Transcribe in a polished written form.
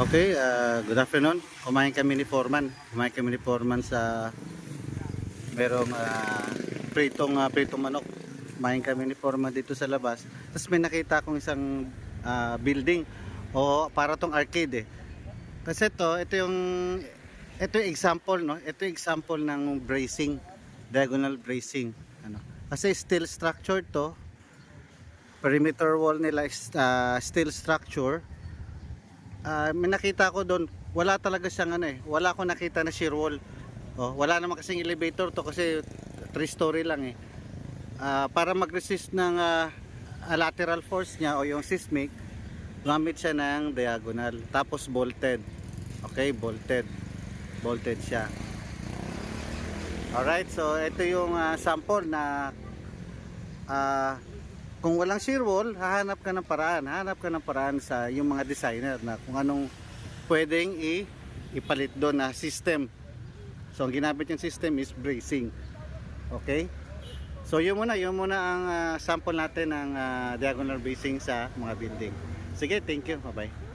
Okay, good afternoon. Kumain kami ni Foreman sa merong pritong manok. Kumain kami ni Foreman dito sa labas. Tapos may nakita akong isang building o para tong arcade eh. Kasi ito yung example, no? Ito yung example ng bracing, diagonal bracing. Ano? Kasi steel structure to. Perimeter wall nila is steel structure. May nakita ko doon, wala talaga siyang wala akong nakita na shear wall. Wala naman kasing elevator to kasi 3 story lang eh. Para mag-resist ng lateral force niya o yung seismic, gamit siya ng diagonal. Tapos bolted. Okay, bolted siya. Alright, so ito yung sample na kung walang shear wall, hahanap ka ng paraan sa yung mga designer na kung anong pwedeng ipalit doon na system. So ang ginamit yung system is bracing. Okay? So yun muna ang sample natin ng diagonal bracing sa mga building. Sige, thank you. Bye-bye.